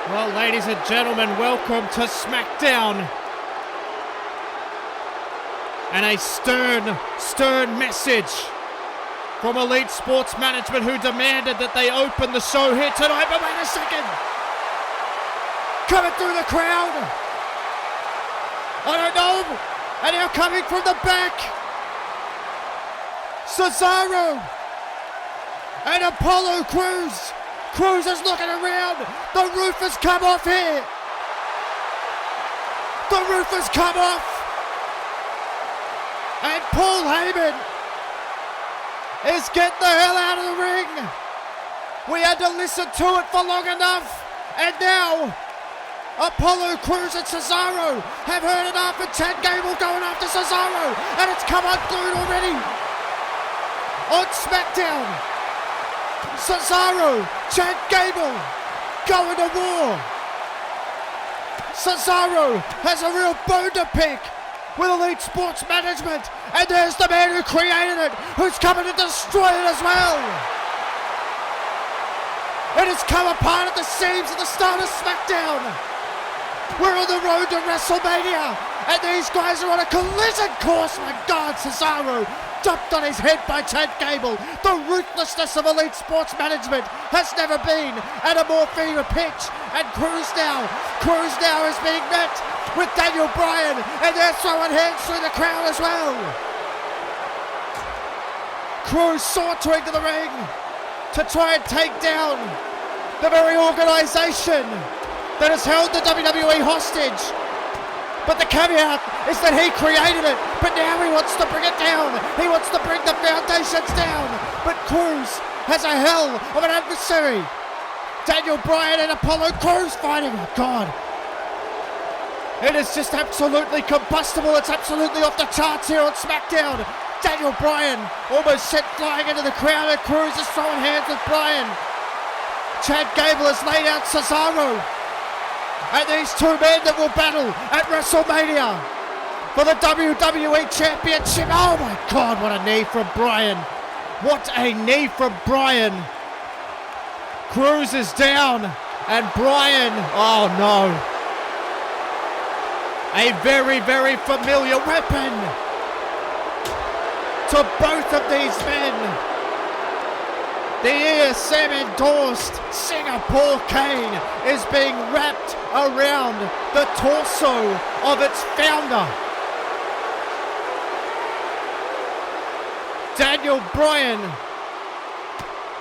Well, ladies and gentlemen, welcome to SmackDown. And a stern message from Elite Sports Management, who demanded that they open the show here tonight. But wait a second. Coming through the crowd. I don't know. And now coming from the back. Cesaro and Apollo Crews. Crews is looking around. The roof has come off here. The roof has come off. And Paul Heyman is getting the hell out of the ring. We had to listen to it for long enough. And now, Apollo Crews and Cesaro have heard enough. And Chad Gable going after Cesaro. And it's come unglued already. On SmackDown. Cesaro, Chad Gable, going to war. Cesaro has a real bone to pick with Elite Sports Management. And there's the man who created it, who's coming to destroy it as well. It has come apart at the seams at the start of SmackDown. We're on the road to WrestleMania, and these guys are on a collision course. My God, Cesaro dumped on his head by Chad Gable. The ruthlessness of Elite Sports Management has never been at a more fever pitch. And Crews now is being met with Daniel Bryan, and they're throwing hands through the crowd as well. Crews sauntering to the ring to try and take down the very organization that has held the WWE hostage. But the caveat is that he created it, but now he wants to bring it down. He wants to bring the foundations down. But Crews has a hell of an adversary. Daniel Bryan and Apollo Crews fighting. Oh God. It is just absolutely combustible. It's absolutely off the charts here on SmackDown. Daniel Bryan almost sent flying into the crowd, and Crews is throwing hands with Bryan. Chad Gable has laid out Cesaro. And these two men that will battle at WrestleMania for the WWE Championship. Oh my God, what a knee from Bryan. What a knee from Bryan. Crews is down, and Bryan, oh no. A very, very familiar weapon to both of these men. The ESM endorsed Singapore cane is being wrapped around the torso of its founder. Daniel Bryan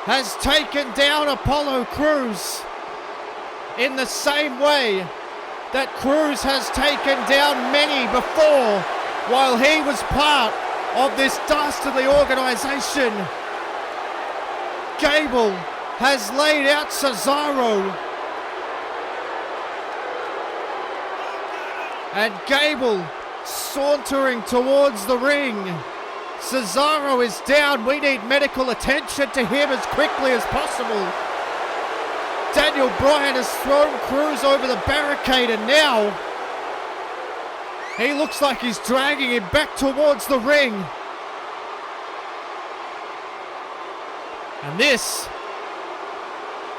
has taken down Apollo Crews in the same way that Crews has taken down many before while he was part of this dastardly organization. Gable has laid out Cesaro. And Gable sauntering towards the ring. Cesaro is down. We need medical attention to him as quickly as possible. Daniel Bryan has thrown Crews over the barricade, and now he looks like he's dragging him back towards the ring. And this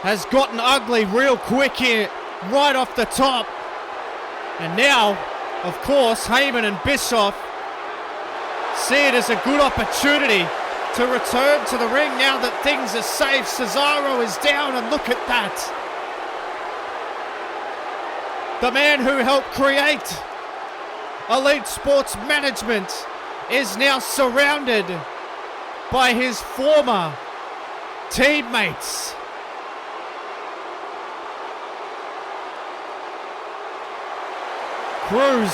has gotten ugly real quick here, right off the top. And now, of course, Heyman and Bischoff see it as a good opportunity to return to the ring now that things are safe. Cesaro is down, and look at that. The man who helped create Elite Sports Management is now surrounded by his former teammates. Crews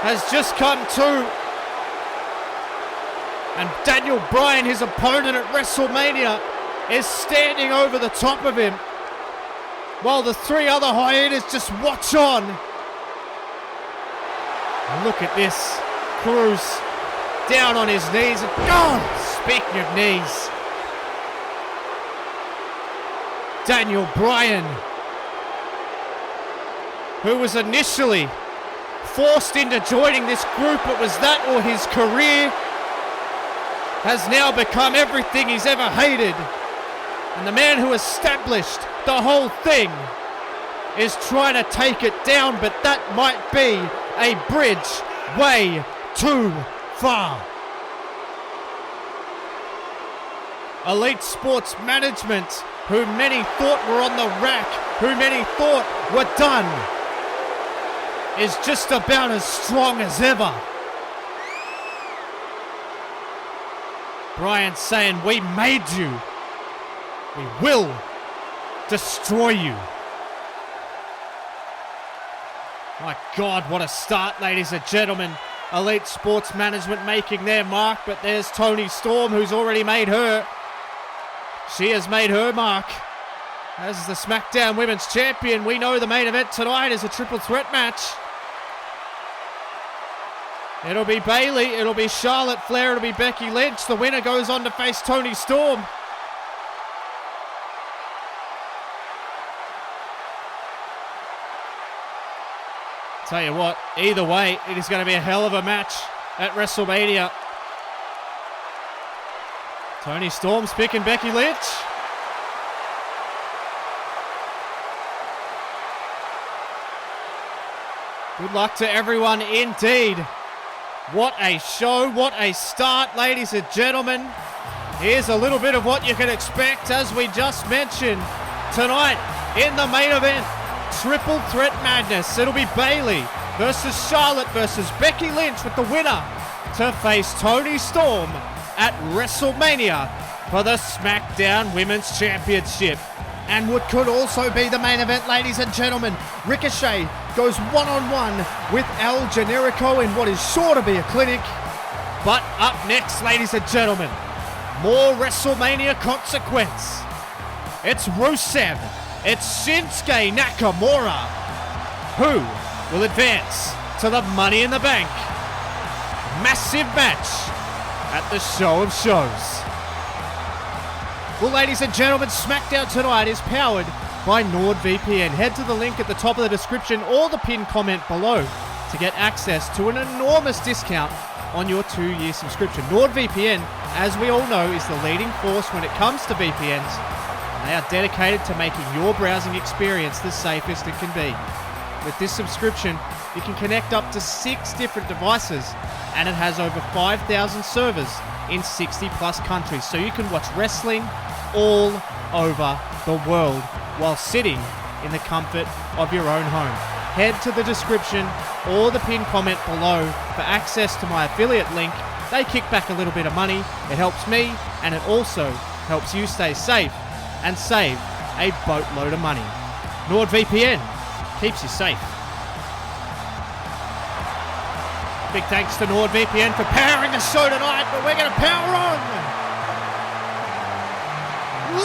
has just come to, and Daniel Bryan, his opponent at WrestleMania, is standing over the top of him while the three other hyenas just watch on. And look at this. Crews down on his knees. And speaking of knees, Daniel Bryan, who was initially forced into joining this group, it was that or his career, has now become everything he's ever hated. And the man who established the whole thing is trying to take it down, but that might be a bridge way too far. Elite Sports Management, who many thought were on the rack, who many thought were done, is just about as strong as ever. Brian saying, we made you. We will destroy you. My God, what a start, ladies and gentlemen. Elite Sports Management making their mark, but there's Toni Storm, who's already made her. She has made her mark as the SmackDown Women's Champion. We know the main event tonight is a triple threat match. It'll be Bayley, it'll be Charlotte Flair, it'll be Becky Lynch. The winner goes on to face Toni Storm. Tell you what, either way, it is going to be a hell of a match at WrestleMania. Toni Storm's picking Becky Lynch. Good luck to everyone indeed. What a show, what a start, ladies and gentlemen. Here's a little bit of what you can expect, as we just mentioned. Tonight, in the main event, triple threat madness. It'll be Bayley versus Charlotte versus Becky Lynch, with the winner to face Toni Storm at WrestleMania for the SmackDown Women's Championship. And what could also be the main event, ladies and gentlemen, Ricochet goes one-on-one with El Generico in what is sure to be a clinic. But up next, ladies and gentlemen, more WrestleMania consequence. It's Rusev, it's Shinsuke Nakamura, who will advance to the Money in the Bank. Massive match at the Show of Shows. Well, ladies and gentlemen, SmackDown tonight is powered by NordVPN. Head to the link at the top of the description or the pinned comment below to get access to an enormous discount on your 2-year subscription. NordVPN, as we all know, is the leading force when it comes to VPNs. And they are dedicated to making your browsing experience the safest it can be. With this subscription, you can connect up to 6 different devices, and it has over 5,000 servers in 60 plus countries, so you can watch wrestling all over the world while sitting in the comfort of your own home. Head to the description or the pinned comment below for access to my affiliate link. They kick back a little bit of money, it helps me, and it also helps you stay safe and save a boatload of money. NordVPN keeps you safe. Big thanks to NordVPN for powering the show tonight, but we're going to power on.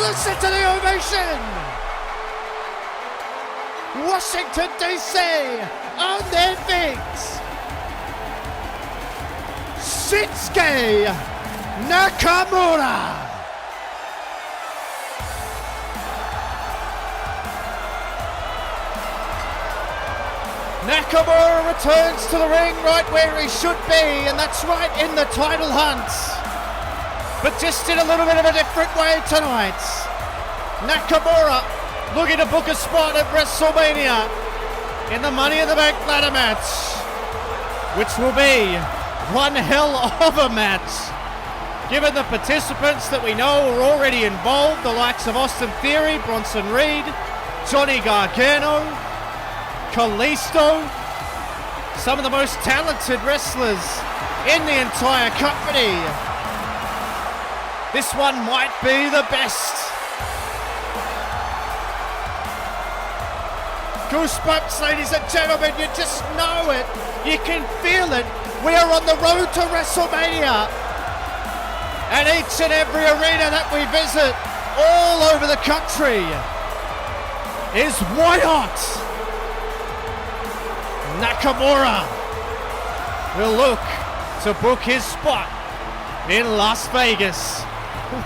Listen to the ovation. Washington, D.C. on their feet. Shinsuke Nakamura. Nakamura returns to the ring right where he should be, and that's right, in the title hunt. But just in a little bit of a different way tonight. Nakamura looking to book a spot at WrestleMania in the Money in the Bank ladder match, which will be one hell of a match, given the participants that we know are already involved, the likes of Austin Theory, Bronson Reed, Johnny Gargano, Kalisto, some of the most talented wrestlers in the entire company. This one might be the best. Goosebumps, ladies and gentlemen, you just know it. You can feel it. We are on the road to WrestleMania. And each and every arena that we visit all over the country is white hot. Nakamura will look to book his spot in Las Vegas.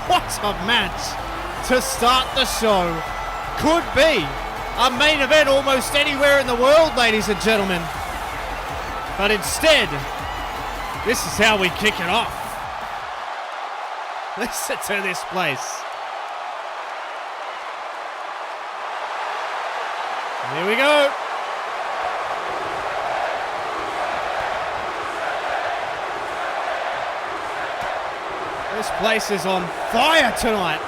What a match to start the show. Could be a main event almost anywhere in the world, ladies and gentlemen. But instead, this is how we kick it off. Listen to this place. Here we go. This place is on fire tonight.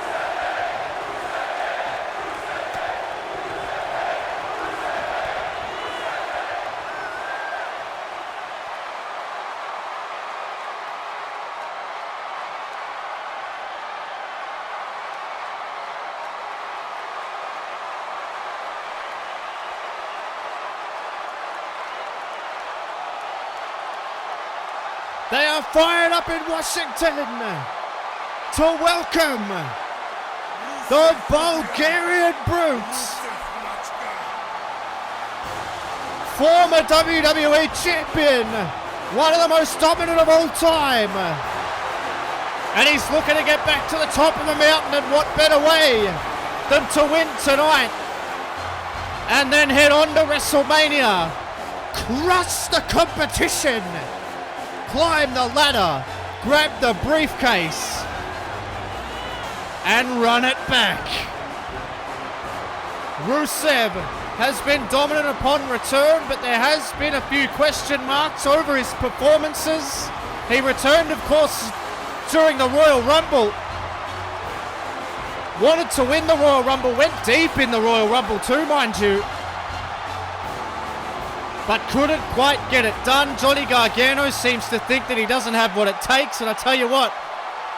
They are fired up in Washington to welcome the Bulgarian Brutes, former WWE champion, one of the most dominant of all time. And he's looking to get back to the top of the mountain, and what better way than to win tonight and then head on to WrestleMania, crush the competition, climb the ladder, grab the briefcase, and run it back. Rusev has been dominant upon return, but there has been a few question marks over his performances. He returned, of course, during the Royal Rumble. Wanted to win the Royal Rumble, went deep in the Royal Rumble too, mind you, but couldn't quite get it done. Johnny Gargano seems to think that he doesn't have what it takes, and I tell you what,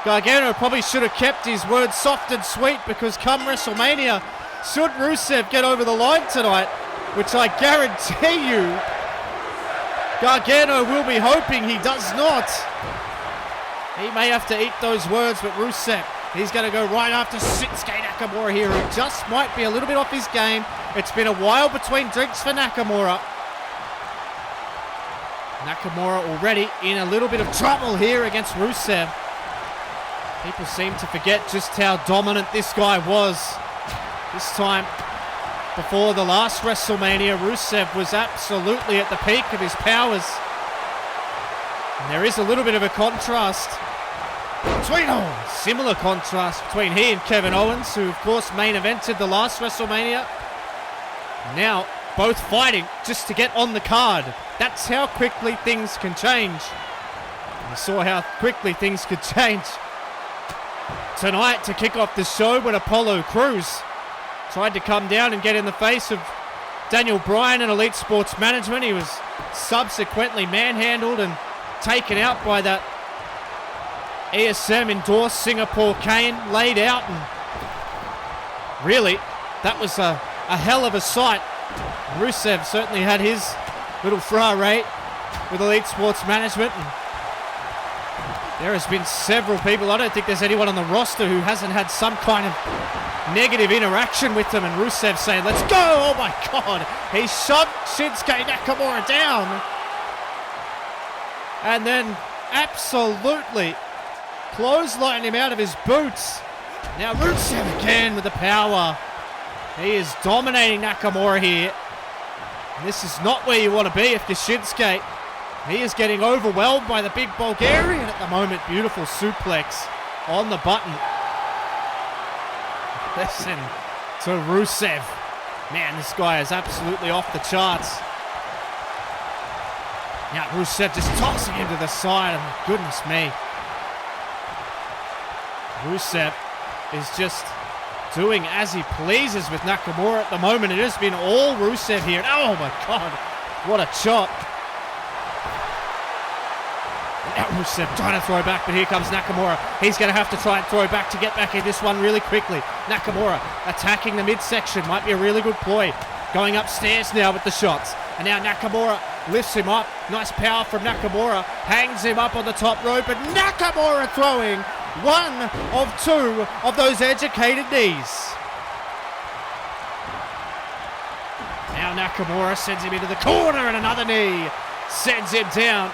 Gargano probably should have kept his words soft and sweet, because come WrestleMania, should Rusev get over the line tonight, which I guarantee you Gargano will be hoping he does not, he may have to eat those words. But Rusev, he's going to go right after Shinsuke Nakamura here, who just might be a little bit off his game. It's been a while between drinks for Nakamura. Nakamura already in a little bit of trouble here against Rusev. People seem to forget just how dominant this guy was. This time, before the last WrestleMania, Rusev was absolutely at the peak of his powers. And there is a little bit of a contrast similar contrast between he and Kevin Owens, who of course main evented the last WrestleMania. Now, both fighting just to get on the card. That's how quickly things can change. We saw how quickly things could change tonight to kick off the show when Apollo Crews tried to come down and get in the face of Daniel Bryan and Elite Sports Management. He was subsequently manhandled and taken out by that ESM endorsed Singapore Cane, laid out, and really that was a hell of a sight. Rusev certainly had his little fra rate with Elite Sports Management, and there has been several people, I don't think there's anyone on the roster who hasn't had some kind of negative interaction with them, and Rusev saying, let's go, oh my god, he shoved Shinsuke Nakamura down, and then absolutely clotheslined him out of his boots. Now Rusev again with the power. He is dominating Nakamura here. And this is not where you want to be if you're Shinsuke. He is getting overwhelmed by the big Bulgarian at the moment. Beautiful suplex on the button. Listen to Rusev. Man, this guy is absolutely off the charts. Now Rusev just tossing him to the side, and goodness me. Rusev is just doing as he pleases with Nakamura at the moment. It has been all Rusev here. Oh my god, what a chop. Now Rusev trying to throw back, but here comes Nakamura. He's going to have to try and throw back to get back in this one really quickly. Nakamura attacking the midsection. Might be a really good ploy. Going upstairs now with the shots. And now Nakamura lifts him up. Nice power from Nakamura. Hangs him up on the top rope. And Nakamura throwing one of two of those educated knees. Now Nakamura sends him into the corner, and another knee sends him down.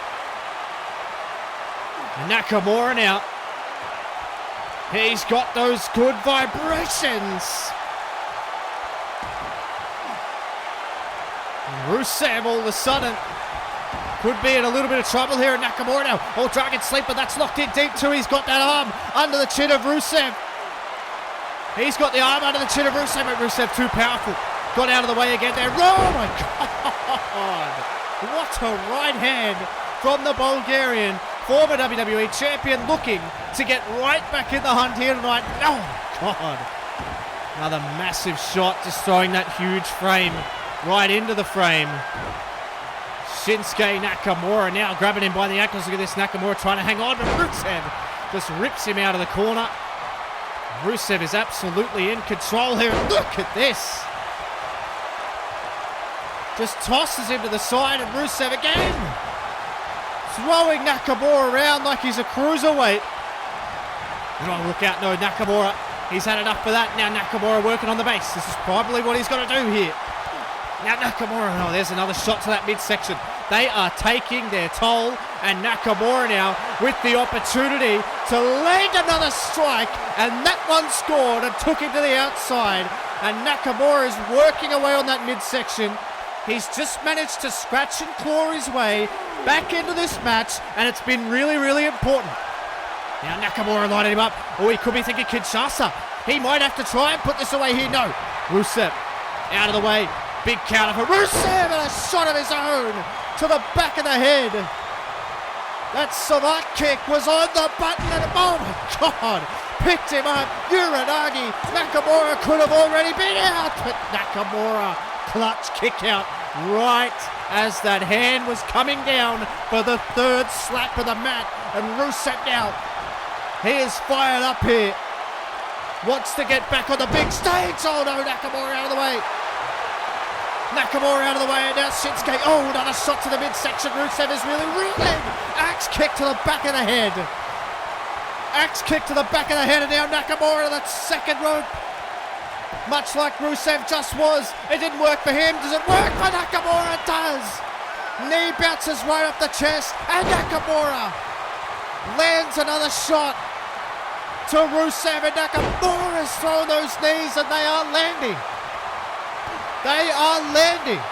And Nakamura now, he's got those good vibrations. And Rusev all of a sudden could be in a little bit of trouble here. And Nakamura now, oh, Dragon Sleeper, that's locked in deep too. He's got that arm under the chin of Rusev. He's got the arm under the chin of Rusev, but Rusev too powerful. got out of the way again there. Oh my God! What a right hand from the Bulgarian, former WWE champion, looking to get right back in the hunt here tonight. Oh God! Another massive shot, just throwing that huge frame right into the frame. Shinsuke Nakamura now grabbing him by the ankles. Look at this, Nakamura trying to hang on, but Rusev just rips him out of the corner. Rusev is absolutely in control here. Look at this. Just tosses him to the side, and Rusev again throwing Nakamura around like he's a cruiserweight. Oh, look out, no, Nakamura. He's had enough for that. Now Nakamura working on the base. This is probably what he's got to do here. Now Nakamura, oh, there's another shot to that midsection. They are taking their toll, and Nakamura now with the opportunity to land another strike, and that one scored and took him to the outside, and Nakamura is working away on that midsection. He's just managed to scratch and claw his way back into this match, and it's been really, really important. Now Nakamura lining him up. Oh, he could be thinking Kinshasa. He might have to try and put this away here. No. Rusev out of the way. Big counter for Rusev, and a shot of his own to the back of the head. That Savate kick was on the button, and oh my God, picked him up. Uranagi. Nakamura could have already been out, but Nakamura clutch kick out right as that hand was coming down for the third slap of the mat, and Rusev now, he is fired up here. Wants to get back on the big stage. Oh no, Nakamura out of the way. Nakamura out of the way, and now Shinsuke. Oh, another shot to the midsection. Rusev is really reeling. Axe kick to the back of the head. Axe kick to the back of the head, and now Nakamura to the second rope. Much like Rusev just was. It didn't work for him. Does it work for Nakamura? It does. Knee bounces right up the chest, and Nakamura lands another shot to Rusev, and Nakamura is throwing those knees, and they are landing. They are landing.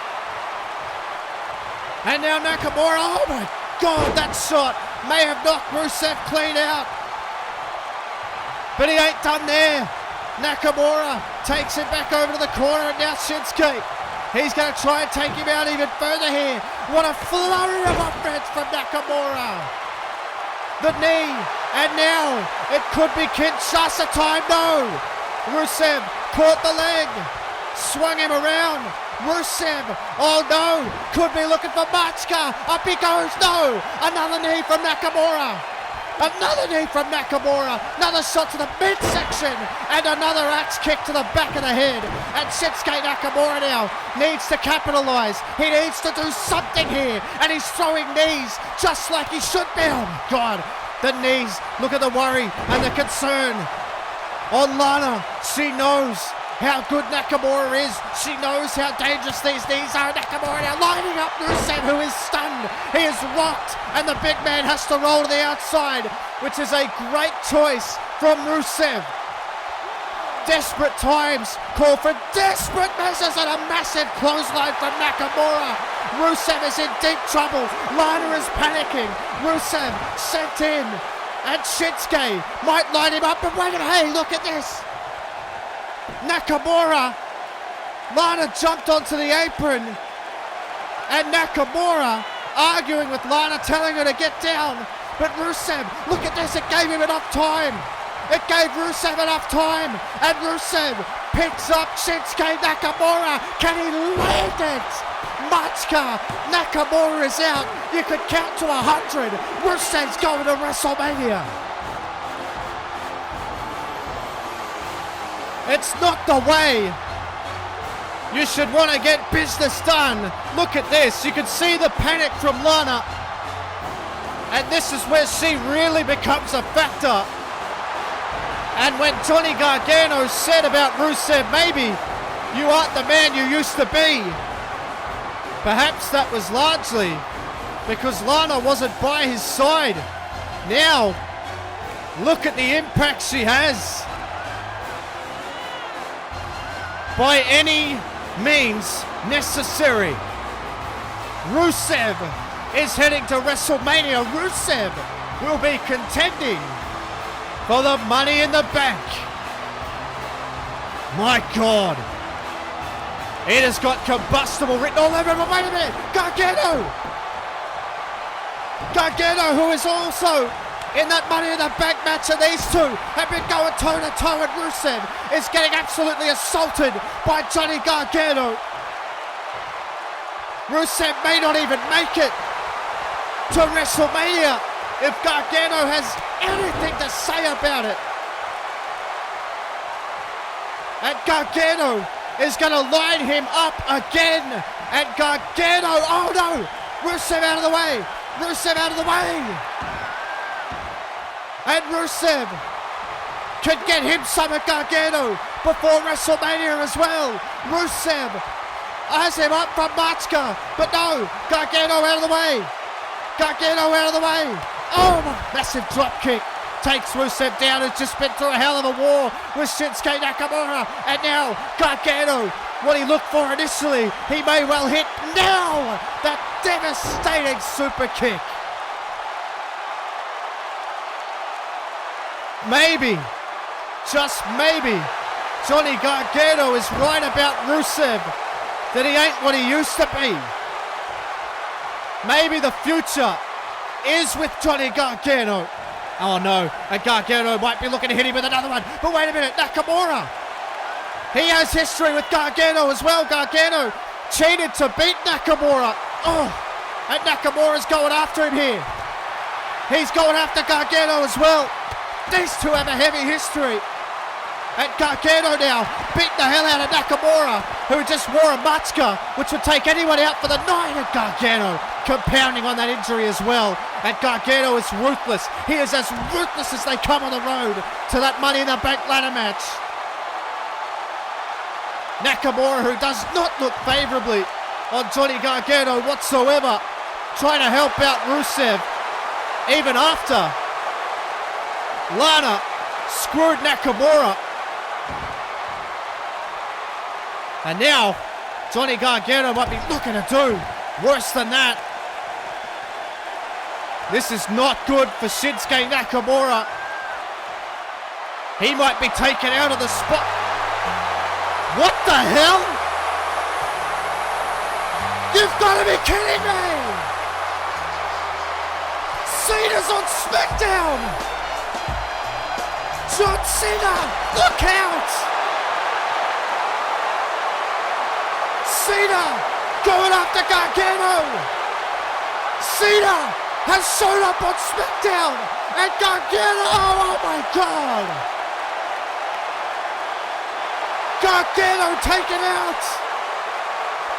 And now Nakamura, oh my God, that shot may have knocked Rusev clean out. But he ain't done there. Nakamura takes him back over to the corner, and now Shinsuke. He's going to try and take him out even further here. What a flurry of offense from Nakamura. The knee, and now it could be Kinshasa time. No. Rusev caught the leg. Swung him around. Rusev, oh no, could be looking for Machka. Up he goes, no. Another knee from Nakamura. Another knee from Nakamura. Another shot to the midsection. And another axe kick to the back of the head. And Shinsuke Nakamura now needs to capitalize. He needs to do something here. And he's throwing knees just like he should be. Oh my God. The knees. Look at the worry and the concern on Lana. She knows how good Nakamura is. She knows how dangerous these knees are. Nakamura now lining up Rusev, who is stunned. He is rocked, and the big man has to roll to the outside, which is a great choice from Rusev. Desperate times call for desperate measures, and a massive clothesline from Nakamura. Rusev is in deep trouble. Lana is panicking. Rusev sent in, and Shinsuke might line him up, but wait a minute, hey, look at this. Nakamura, Lana jumped onto the apron, and Nakamura arguing with Lana, telling her to get down. But Rusev, look at this, it gave him enough time. It gave Rusev enough time, and Rusev picks up Shinsuke Nakamura. Can he land it? Machka, Nakamura is out. You could count to 100. Rusev's going to WrestleMania. It's not the way you should want to get business done. Look at this. You can see the panic from Lana. And this is where she really becomes a factor. And when Johnny Gargano said about Rusev, maybe you aren't the man you used to be, perhaps that was largely because Lana wasn't by his side. Now, look at the impact she has. By any means necessary, Rusev is heading to WrestleMania. Rusev will be contending for the Money in the Bank. My God. It has got combustible written all over it, but wait a minute, Gargano! Gargano, who is also in that Money in the Bank match, and these two have been going toe-to-toe, and Rusev is getting absolutely assaulted by Johnny Gargano. Rusev may not even make it to WrestleMania if Gargano has anything to say about it. And Gargano is going to line him up again. And Gargano, oh no! Rusev out of the way! Rusev out of the way! And Rusev can get him some at Gargano before WrestleMania as well. Rusev has him up from Machka, but no, Gargano out of the way. Gargano out of the way. Oh, massive drop kick. Takes Rusev down, who's just been through a hell of a war with Shinsuke Nakamura. And now Gargano, what he looked for initially, he may well hit now. That devastating super kick. Maybe, just maybe, Johnny Gargano is right about Rusev, that he ain't what he used to be. Maybe the future is with Johnny Gargano. Oh no, and Gargano might be looking to hit him with another one, but wait a minute, Nakamura. He has history with Gargano as well. Gargano cheated to beat Nakamura. Oh, and Nakamura's going after him here. He's going after Gargano as well. These two have a heavy history. And Gargano now beat the hell out of Nakamura, who just wore a Machka, which would take anyone out for the night. And Gargano compounding on that injury as well. And Gargano is ruthless. He is as ruthless as they come on the road to that Money in the Bank ladder match. Nakamura, who does not look favourably on Johnny Gargano whatsoever, trying to help out Rusev even after Lana screwed Nakamura. And now Johnny Gargano might be looking to do worse than that. This is not good for Shinsuke Nakamura. He might be taken out of the spot. What the hell? You've got to be kidding me! Cena's on SmackDown! John Cena, look out! Cena going after Gargano! Cena has shown up on SmackDown! And Gargano, oh my God! Gargano taken out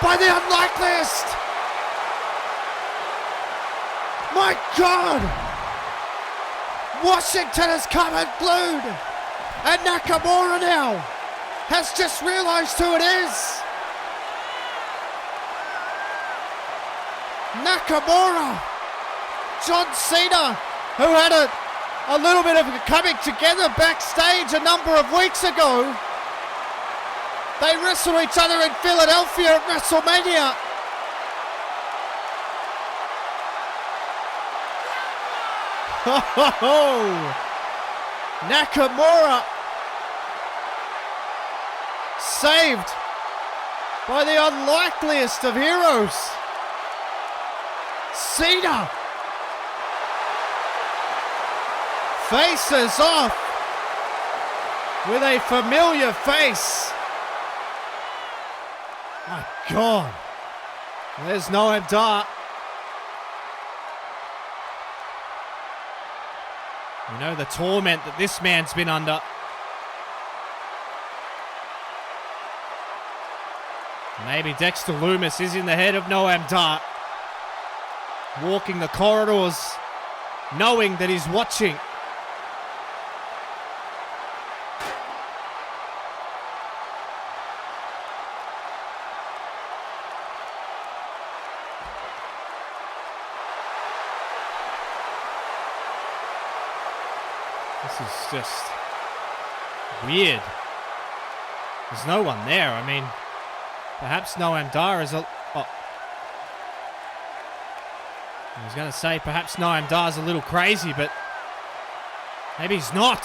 by the unlikeliest! My God! Washington has come unglued! And Nakamura now has just realised who it is! Nakamura! John Cena, who had a little bit of coming together backstage a number of weeks ago. They wrestled each other in Philadelphia at WrestleMania. Ho ho ho! Nakamura saved by the unlikeliest of heroes. Cena faces off with a familiar face. My God, there's Noam Dar. You know the torment that this man's been under. Maybe Dexter Lumis is in the head of Noam Dar, walking the corridors, knowing that he's watching. This is just weird. There's no one there. I mean, perhaps Noam Dar is a... Oh. I was going to say perhaps Noam Dar's a little crazy, but maybe he's not.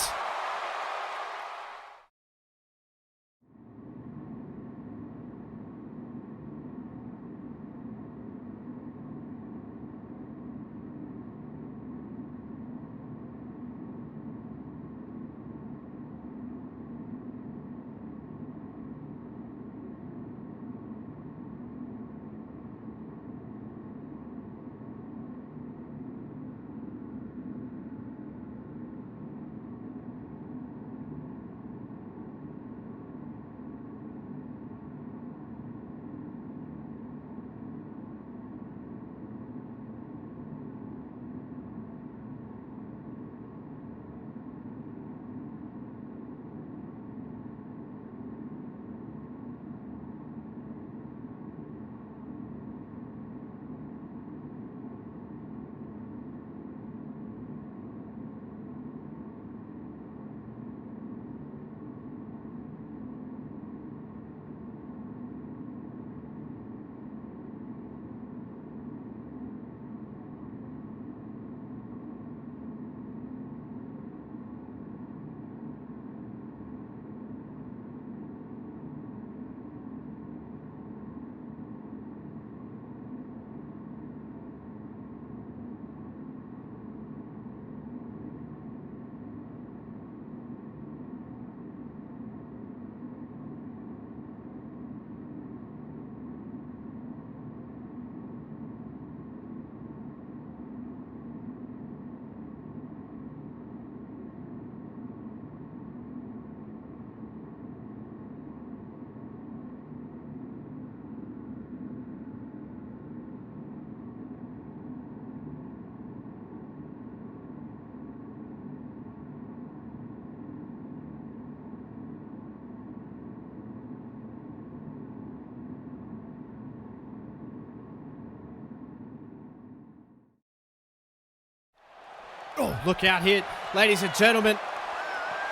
Oh, look out here, ladies and gentlemen.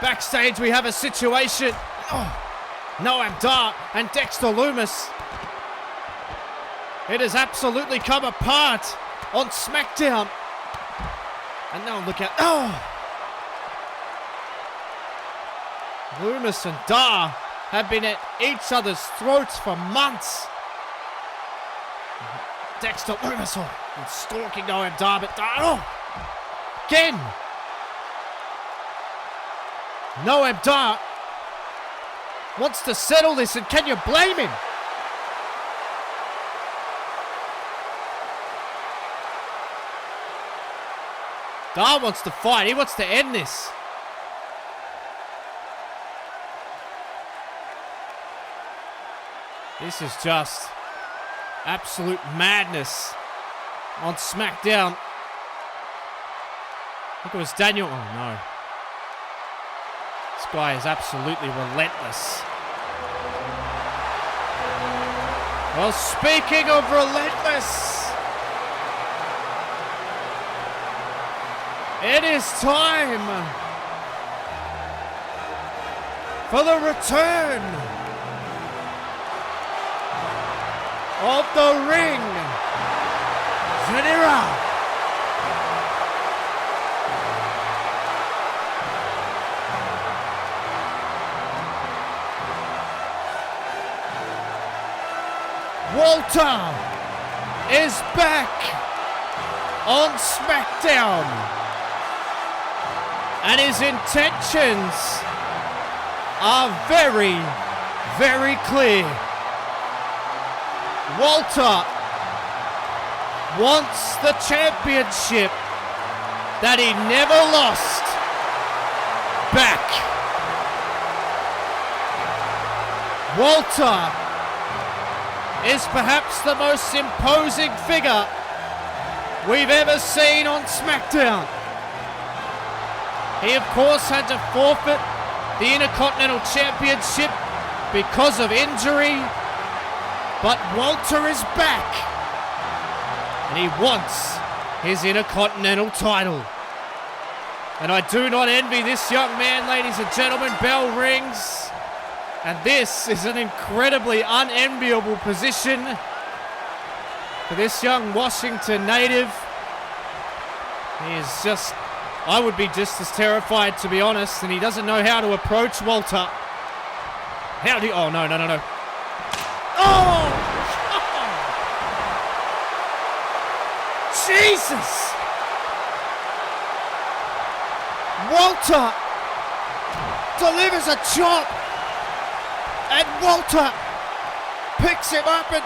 Backstage, we have a situation. Oh, Noam Dar and Dexter Lumis. It has absolutely come apart on SmackDown. And now look out. Oh! Lumis and Dar have been at each other's throats for months. Dexter Lumis stalking Noam Dar, but Dar, oh! Again! Noam Dar wants to settle this, and can you blame him? Dar wants to fight. He wants to end this. This is just absolute madness on SmackDown. I think it was Daniel. Oh no. This guy is absolutely relentless. Well, speaking of relentless, it is time for the return of the ring Generico. Walter is back on SmackDown, and his intentions are very, very clear. Walter wants the championship that he never lost back. Walter is perhaps the most imposing figure we've ever seen on SmackDown. He, of course, had to forfeit the Intercontinental Championship because of injury, but Walter is back, and he wants his Intercontinental title. And I do not envy this young man, ladies and gentlemen. Bell rings. And this is an incredibly unenviable position for this young Washington native. He is just, I would be just as terrified, to be honest, and he doesn't know how to approach Walter. How do you, oh no. Oh! Jesus! Walter delivers a chop, and Walter picks him up and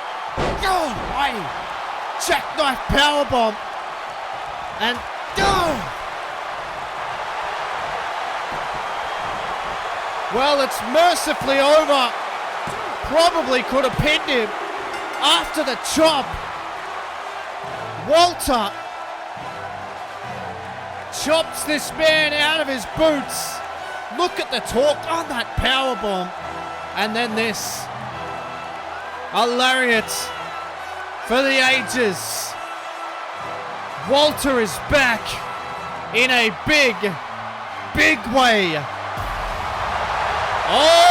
jackknife powerbomb, and well, it's mercifully over. Probably could have pinned him after the chop. Walter chops this man out of his boots. Look at the torque on that powerbomb. And then this. A lariat for the ages. Walter is back in a big, big way. Oh!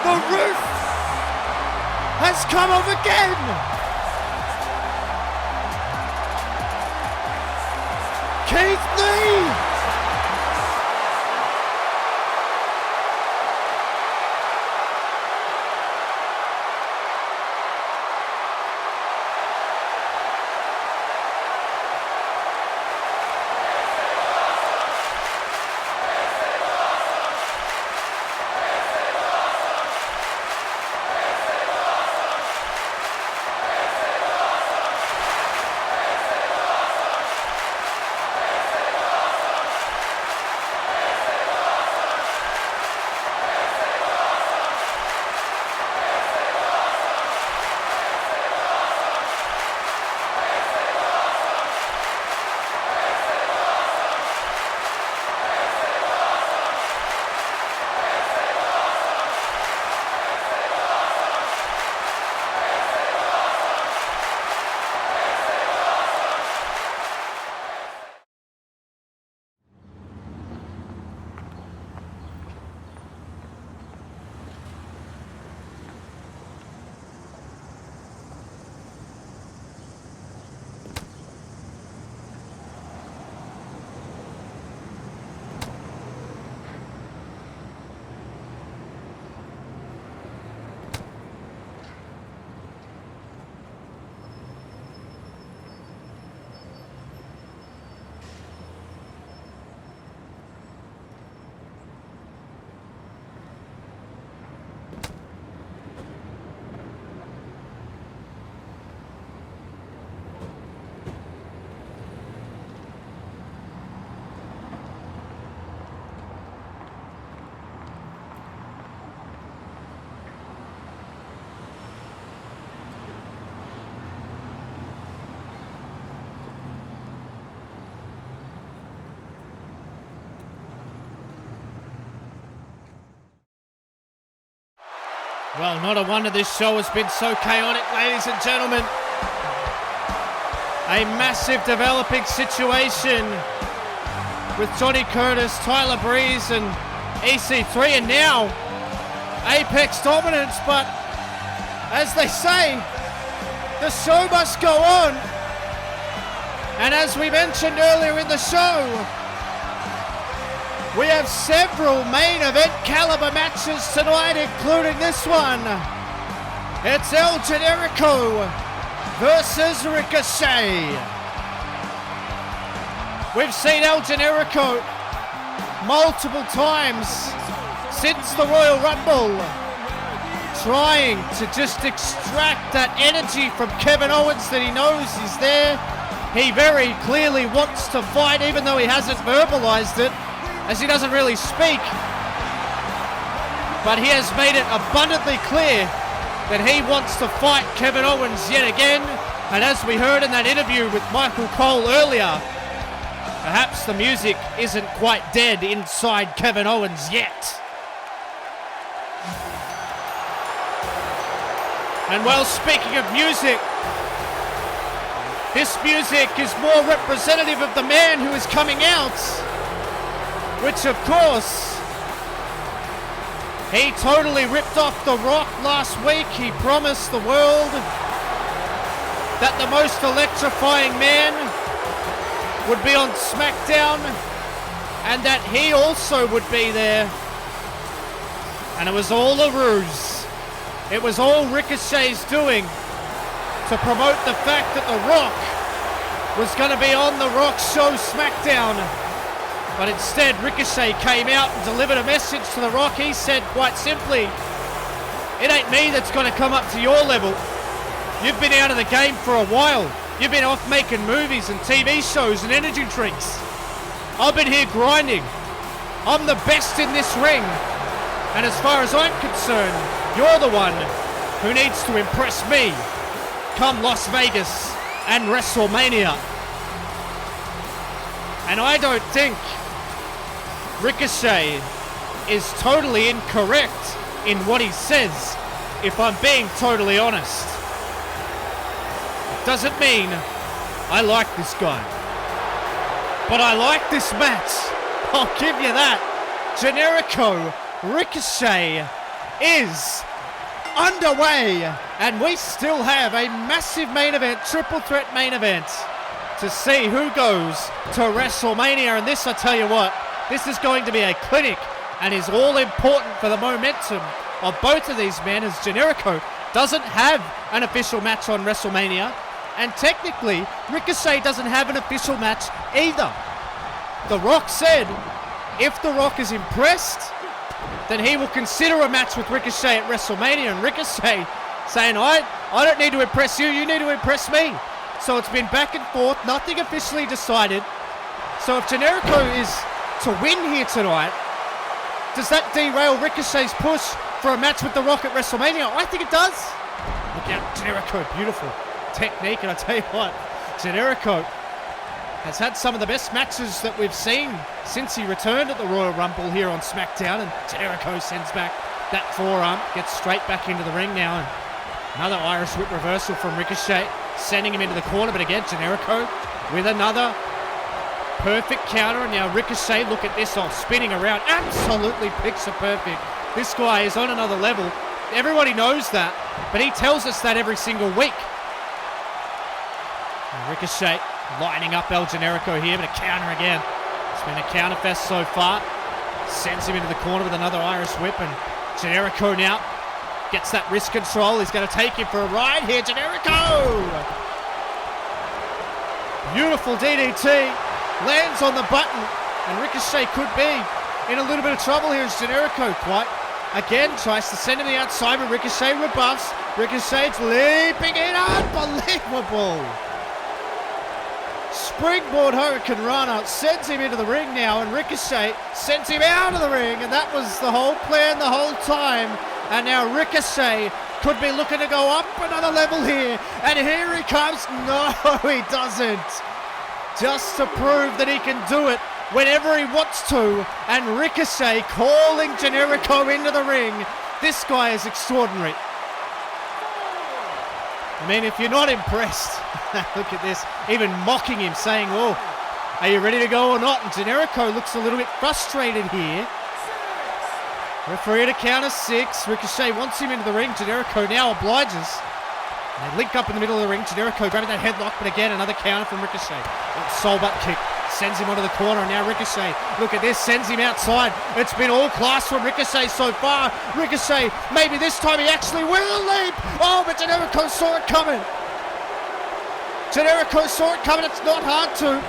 The roof has come off again. Keith Lee! Well, not a wonder this show has been so chaotic, ladies and gentlemen. A massive developing situation with Johnny Curtis, Tyler Breeze, and EC3, and now Apex dominance. But as they say, the show must go on. And as we mentioned earlier in the show, we have several main event caliber matches tonight, including this one. It's El Generico versus Ricochet. We've seen El Generico multiple times since the Royal Rumble, trying to just extract that energy from Kevin Owens that he knows is there. He very clearly wants to fight, even though he hasn't verbalized it, as he doesn't really speak. But he has made it abundantly clear that he wants to fight Kevin Owens yet again. And as we heard in that interview with Michael Cole earlier, perhaps the music isn't quite dead inside Kevin Owens yet. And well, speaking of music, this music is more representative of the man who is coming out, which of course, he totally ripped off The Rock last week. He promised the world that the most electrifying man would be on SmackDown and that he also would be there. And it was all a ruse. It was all Ricochet's doing to promote the fact that The Rock was going to be on The Rock's show SmackDown. But instead, Ricochet came out and delivered a message to The Rock. He said quite simply, it ain't me that's going to come up to your level. You've been out of the game for a while. You've been off making movies and TV shows and energy drinks. I've been here grinding. I'm the best in this ring. And as far as I'm concerned, you're the one who needs to impress me come Las Vegas and WrestleMania. And I don't think Ricochet is totally incorrect in what he says, if I'm being totally honest. It doesn't mean I like this guy, but I like this match. I'll give you that. Generico Ricochet is underway, and we still have a massive main event, triple threat main event, to see who goes to WrestleMania. And this, I tell you what, this is going to be a clinic and is all important for the momentum of both of these men, as Generico doesn't have an official match on WrestleMania, and technically Ricochet doesn't have an official match either. The Rock said if The Rock is impressed, then he will consider a match with Ricochet at WrestleMania, and Ricochet saying, I don't need to impress you, you need to impress me. So it's been back and forth, nothing officially decided. So if Generico is to win here tonight, does that derail Ricochet's push for a match with The Rock at WrestleMania? I think it does. Look out, Generico, beautiful technique. And I tell you what, Generico has had some of the best matches that we've seen since he returned at the Royal Rumble here on SmackDown. And Generico sends back that forearm, gets straight back into the ring now. And another Irish whip reversal from Ricochet, sending him into the corner. But again, Generico with another perfect counter. And now Ricochet, look at this, spinning around. Absolutely picture perfect. This guy is on another level. Everybody knows that, but he tells us that every single week. And Ricochet lining up El Generico here, but a counter again. It's been a counter fest so far. Sends him into the corner with another Irish whip, and Generico now gets that wrist control. He's going to take him for a ride here. Generico! Beautiful DDT. Lands on the button, and Ricochet could be in a little bit of trouble here as Generico quite again tries to send him the outside, but Ricochet rebuffs. Ricochet's leaping in. Unbelievable. Springboard Hurricane Rana sends him into the ring now, and Ricochet sends him out of the ring, and that was the whole plan the whole time. And now Ricochet could be looking to go up another level here, and here he comes. No, he doesn't. Just to prove that he can do it whenever he wants to, and Ricochet calling Generico into the ring This guy is extraordinary. I mean, if you're not impressed, look at this, even mocking him, saying, oh, are you ready to go or not? And Generico looks a little bit frustrated here. Referee to count of 6. Ricochet wants him into the ring. Generico now obliges. And they link up in the middle of the ring. Generico grabbing that headlock, but again, another counter from Ricochet. Soul butt kick. Sends him onto the corner, and now Ricochet, look at this, sends him outside. It's been all class from Ricochet so far. Ricochet, maybe this time he actually will leap. Oh, but Generico saw it coming. Generico saw it coming. It's not hard to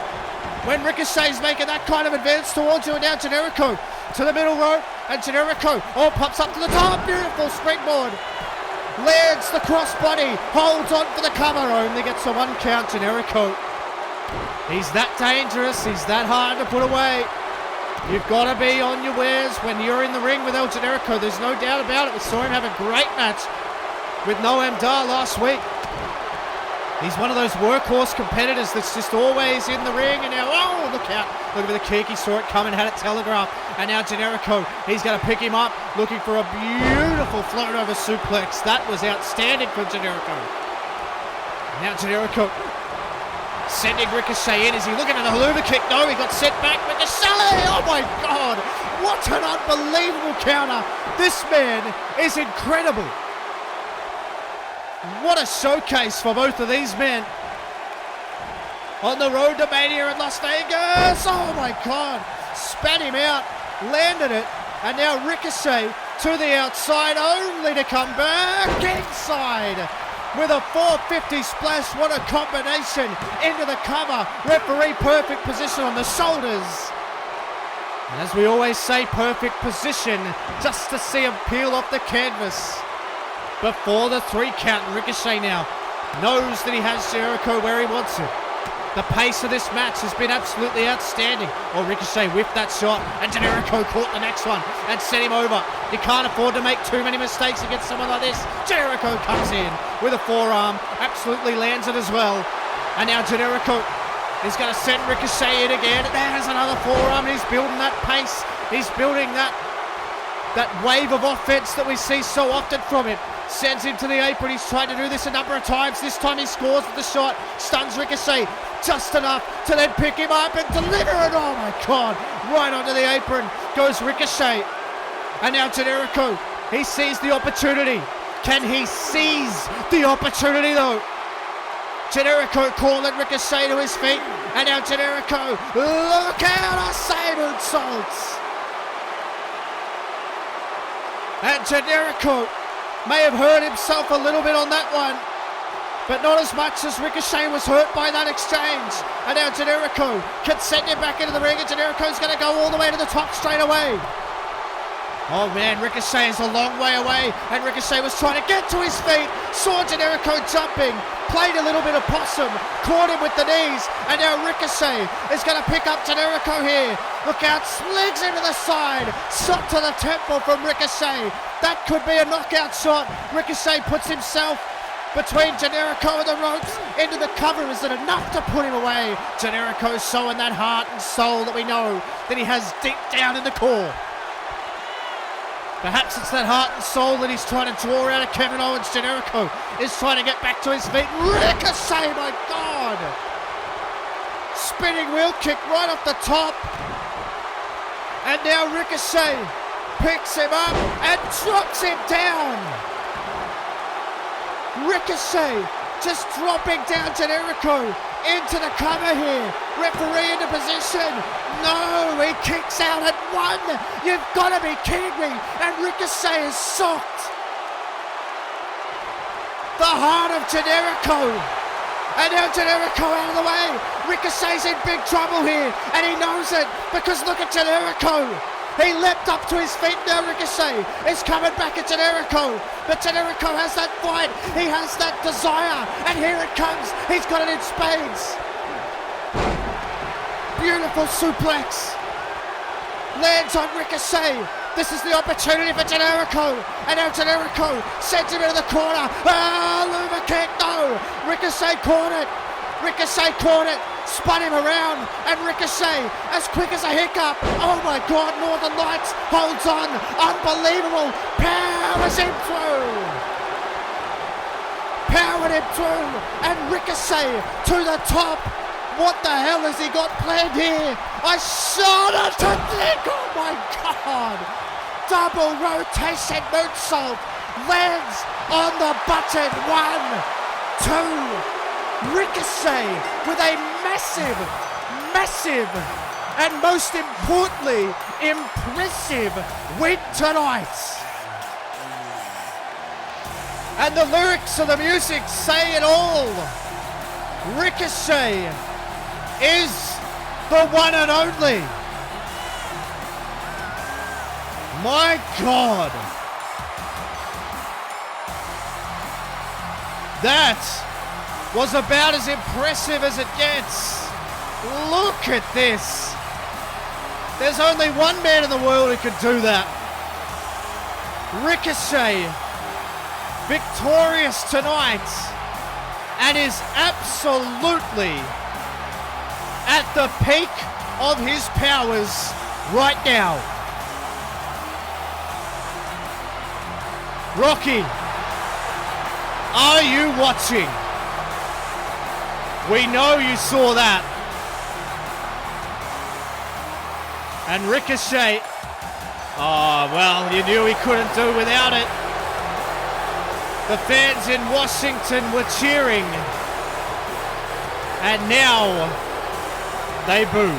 when Ricochet's making that kind of advance towards you. And now Generico to the middle rope, and Generico, oh, pops up to the top. Beautiful springboard. Lands the crossbody, holds on for the cover. Only gets a 1 count, Generico. He's that dangerous, he's that hard to put away. You've got to be on your wares when you're in the ring with El Generico. There's no doubt about it. We saw him have a great match with Noam Dar last week. He's one of those workhorse competitors that's just always in the ring. And now, oh, look out. Look at the kick. He saw it coming, had it telegraphed. And now Generico, he's going to pick him up, looking for a beautiful float over suplex. That was outstanding from Generico. Now Generico sending Ricochet in. Is he looking at a haluva kick? No, he got sent back. Ricochet! Oh my God! What an unbelievable counter. This man is incredible. What a showcase for both of these men. On the road to Mania in Las Vegas. Oh my God. Spat him out. Landed it. And now Ricochet to the outside only to come back inside. With a 450 splash, what a combination, into the cover, referee perfect position on the shoulders. And as we always say, perfect position, just to see him peel off the canvas. Before the 3 count, Ricochet now knows that he has Generico where he wants it. The pace of this match has been absolutely outstanding. Oh, Ricochet whiffed that shot, and Generico caught the next one and sent him over. You can't afford to make too many mistakes against someone like this. Generico comes in with a forearm, absolutely lands it as well. And now Generico is going to send Ricochet in again. There's another forearm, and he's building that pace. He's building that wave of offense that we see so often from him. Sends him to the apron. He's tried to do this a number of times. This time he scores with the shot. Stuns Ricochet just enough to then pick him up and deliver it. Oh my God. Right onto the apron goes Ricochet. And now Generico, he sees the opportunity. Can he seize the opportunity though? Generico calling Ricochet to his feet. And now Generico, look out, a save moonsaults. And Generico may have hurt himself a little bit on that one, but not as much as Ricochet was hurt by that exchange. And now Generico can send him back into the ring, and Generico's going to go all the way to the top straight away. Oh man, Ricochet is a long way away, and Ricochet was trying to get to his feet, saw Generico jumping, played a little bit of possum, caught him with the knees, and now Ricochet is going to pick up Generico here. Look out, slings him to the side, shot to the temple from Ricochet. That could be a knockout shot. Ricochet puts himself between Generico and the ropes into the cover. Is it enough to put him away? Generico showing that heart and soul that we know that he has deep down in the core. Perhaps it's that heart and soul that he's trying to draw out of Kevin Owens. Generico is trying to get back to his feet. Ricochet, my God! Spinning wheel kick right off the top. And now Ricochet picks him up and drops him down. Ricochet just dropping down Generico into the cover here. Referee into position. No, he kicks out at 1. You've got to be kidding me. And Ricochet is shocked. The heart of Generico. And now Generico out of the way. Ricochet's in big trouble here, and he knows it, because look at Generico. He leapt up to his feet. Now Ricochet is coming back at Generico, but Generico has that fight. He has that desire, and here it comes. He's got it in spades. Beautiful suplex. Lands on Ricochet. This is the opportunity for Generico. And now Generico sends him into the corner. Ah, Luva kick, no. Ricochet caught it. Ricochet caught it. spun him around, and Ricochet, as quick as a hiccup. Oh my God, Northern Lights holds on. Unbelievable. Powers him through. Powered him through, and Ricochet to the top. What the hell has he got planned here? A shoulder to Nick. Oh my God. Double rotation moonsault. Lands on the button. 1, 2. Ricochet with a massive, and most importantly, impressive win tonight. And the lyrics of the music say it all. Ricochet is the one and only. My God. That was about as impressive as it gets. Look at this. There's only one man in the world who can do that. Ricochet, victorious tonight, and is absolutely at the peak of his powers right now. Rocky, are you watching? We know you saw that. And Ricochet, oh well, you knew he couldn't do without it. The fans in Washington were cheering, and now they boo.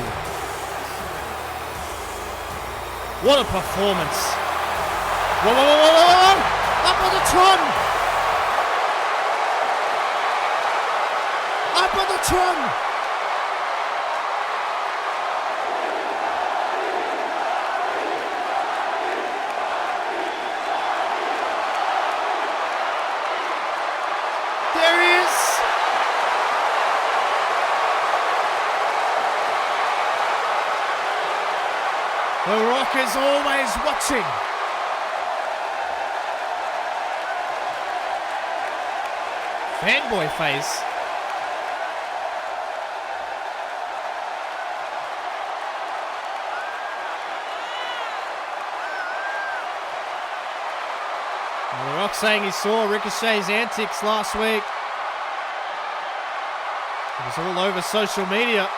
What a performance. Whoa, whoa, whoa, whoa, whoa. Up on the Tron. Up on the Tron. There he is. The Rock is always watching. Fanboy face. Well, The Rock saying he saw Ricochet's antics last week. It was all over social media.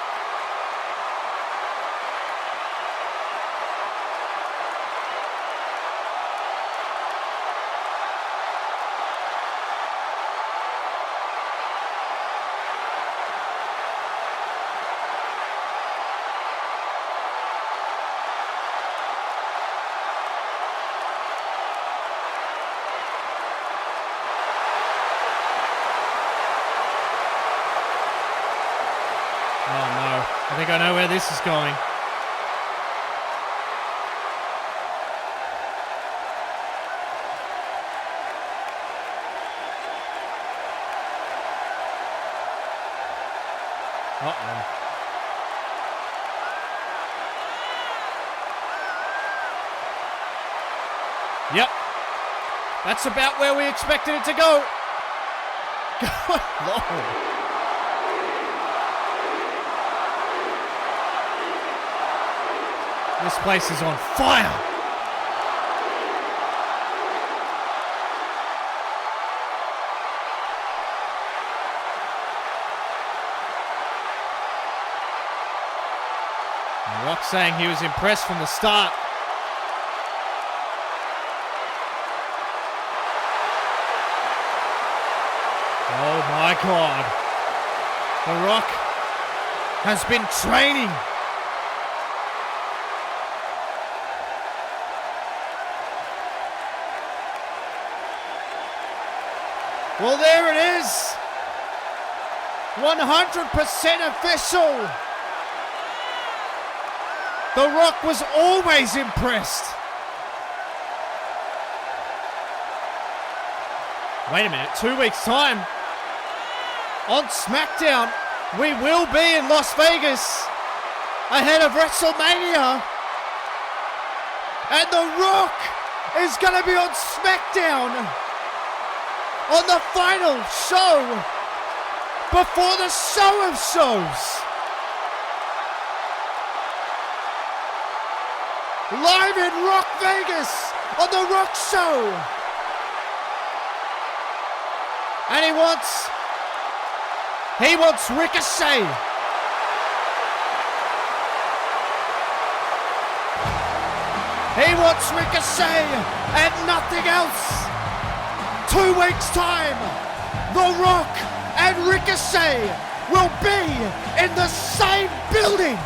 I think I know where this is going. Uh-oh. Yep. That's about where we expected it to go. Good Lord. This place is on fire. And Rock saying he was impressed from the start. Oh my God. The Rock has been training. Well, there it is. 100% official. The Rock was always impressed. Wait a minute, 2 weeks' time. On SmackDown, we will be in Las Vegas ahead of WrestleMania. And The Rock is going to be on SmackDown on the final show before the show of shows. live in Rock Vegas on The Rock Show. And he wants Ricochet. He wants Ricochet and nothing else. 2 weeks' time, The Rock and Ricochet will be in the same building.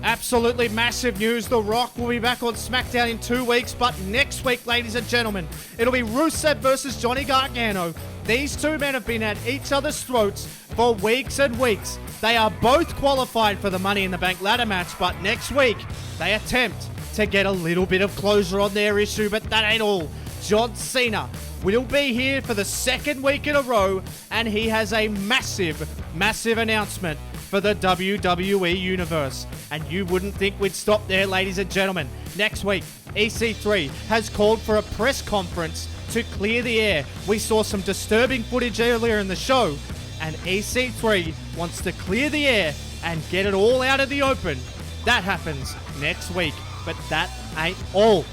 Absolutely massive news. The Rock will be back on SmackDown in 2 weeks, but next week, ladies and gentlemen, it'll be Rusev versus Johnny Gargano. These two men have been at each other's throats for weeks and weeks. They are both qualified for the Money in the Bank ladder match, but next week, they attempt to get a little bit of closure on their issue, but that ain't all. John Cena will be here for the second week in a row, and he has a massive, massive announcement for the WWE Universe. And you wouldn't think we'd stop there, ladies and gentlemen. Next week, EC3 has called for a press conference to clear the air. We saw some disturbing footage earlier in the show, and EC3 wants to clear the air and get it all out of the open. That happens next week, but that ain't all.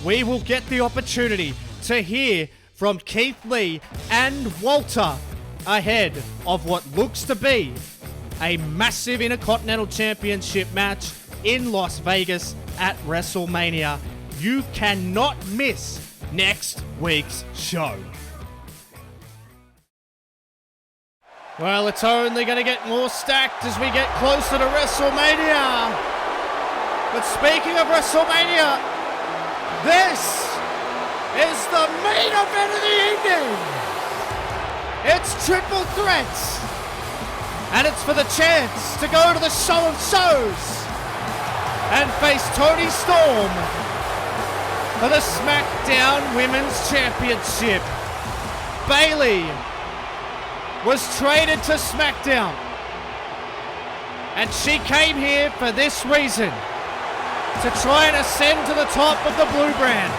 We will get the opportunity to hear from Keith Lee and Walter ahead of what looks to be a massive Intercontinental Championship match in Las Vegas at WrestleMania. You cannot miss next week's show. Well, it's only going to get more stacked as we get closer to WrestleMania. But speaking of WrestleMania, this is the main event of the evening. It's Triple Threats. And it's for the chance to go to the Show of Shows and face Toni Storm for the SmackDown Women's Championship. Bayley was traded to SmackDown, and she came here for this reason, to try and ascend to the top of the blue brand.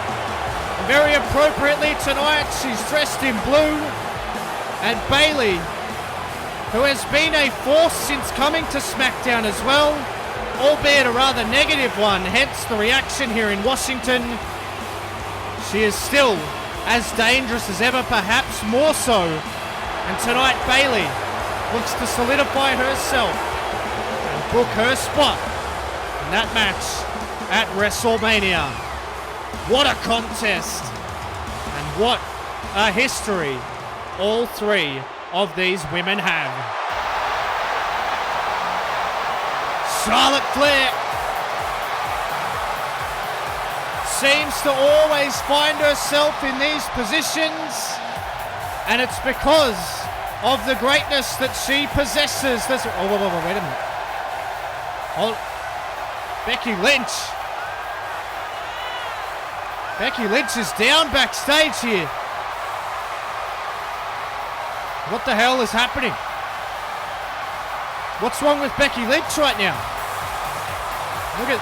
Very appropriately tonight, she's dressed in blue, and Bayley, who has been a force since coming to SmackDown as well, albeit a rather negative one, hence the reaction here in Washington. She is still as dangerous as ever, perhaps more so. And tonight, Bayley looks to solidify herself and book her spot in that match at WrestleMania. What a contest, and what a history all three of these women have. Charlotte Flair seems to always find herself in these positions, and it's because of the greatness that she possesses. Wait a minute. Becky Lynch. Becky Lynch is down backstage here. What the hell is happening? What's wrong with Becky Lynch right now? Look at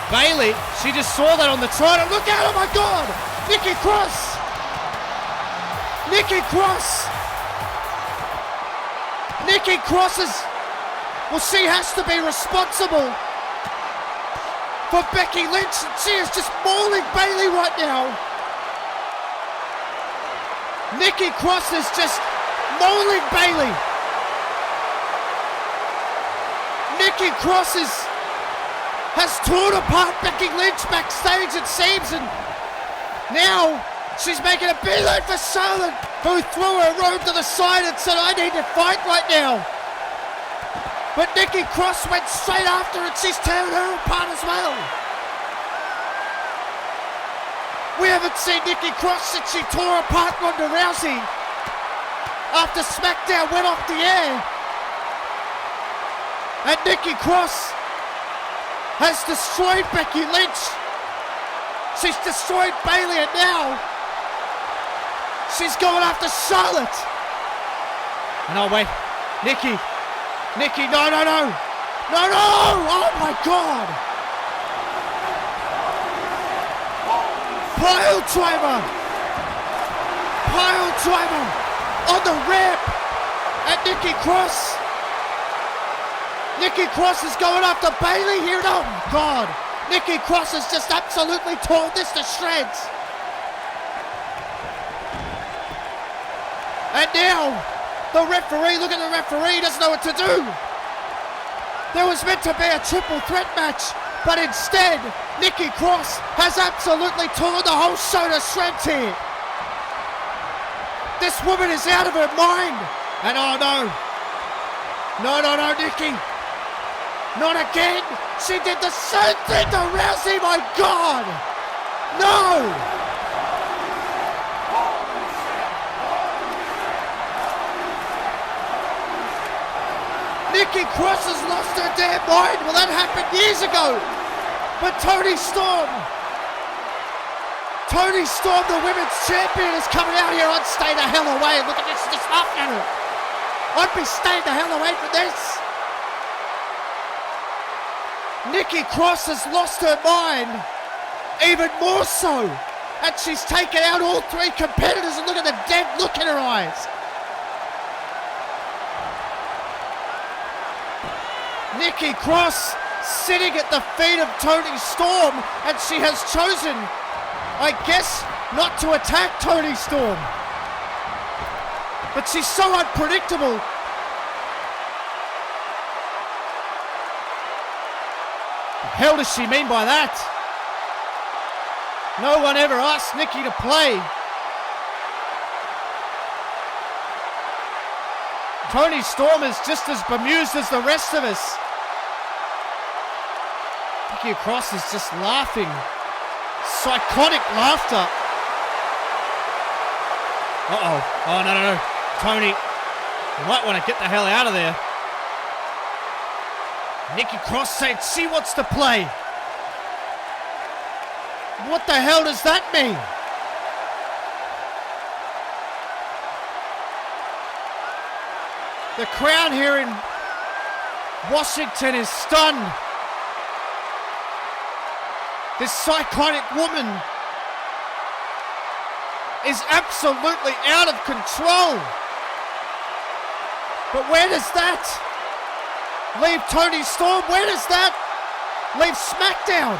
Bayley. She just saw that on the trot. Look out, oh my God! Nikki Cross! Nikki Cross! Nikki Cross is... Well, she has to be responsible for Becky Lynch. She is just mauling Bayley right now. Nikki Cross is just mauling Bayley. Nikki Cross has torn apart Becky Lynch backstage, it seems, and now she's making a beeline for Charlotte, who threw her robe to the side and said, I need to fight right now. But Nikki Cross went straight after her, and she's tearing her apart as well. We haven't seen Nikki Cross since she tore apart Ronda Rousey after SmackDown went off the air. And Nikki Cross has destroyed Becky Lynch. She's destroyed Bayley, and now she's going after Charlotte. And oh wait, Nikki, no. Oh my God. Pile driver on the ramp. at Nikki Cross. Nikki Cross is going after Bayley here. Oh God. Nikki Cross has just absolutely torn this to shreds. And now, the referee, look at the referee, doesn't know what to do. There was meant to be a triple threat match, but instead, Nikki Cross has absolutely torn the whole show to shreds here. This woman is out of her mind. And oh no. No, Nikki. Not again. She did the same thing to Rousey, my God. No. Nikki Cross has lost her damn mind. Well, that happened years ago. But Toni Storm, the women's champion, is coming out here. I'd stay the hell away. Look at this, just laughing at her. I'd be staying the hell away from this. Nikki Cross has lost her mind, even more so. And she's taken out all three competitors, and look at the dead look in her eyes. Nikki Cross sitting at the feet of Toni Storm, and she has chosen, I guess, not to attack Toni Storm. But she's so unpredictable. The hell does she mean by that? No one ever asked Nikki to play. Toni Storm is just as bemused as the rest of us. Nikki Cross is just laughing. Psychotic laughter. Uh-oh. Oh, no. Toni, you might want to get the hell out of there. Nikki Cross said she wants to play. What the hell does that mean? The crowd here in Washington is stunned. This psychotic woman is absolutely out of control. But where does that leave Toni Storm? Where does that leave SmackDown?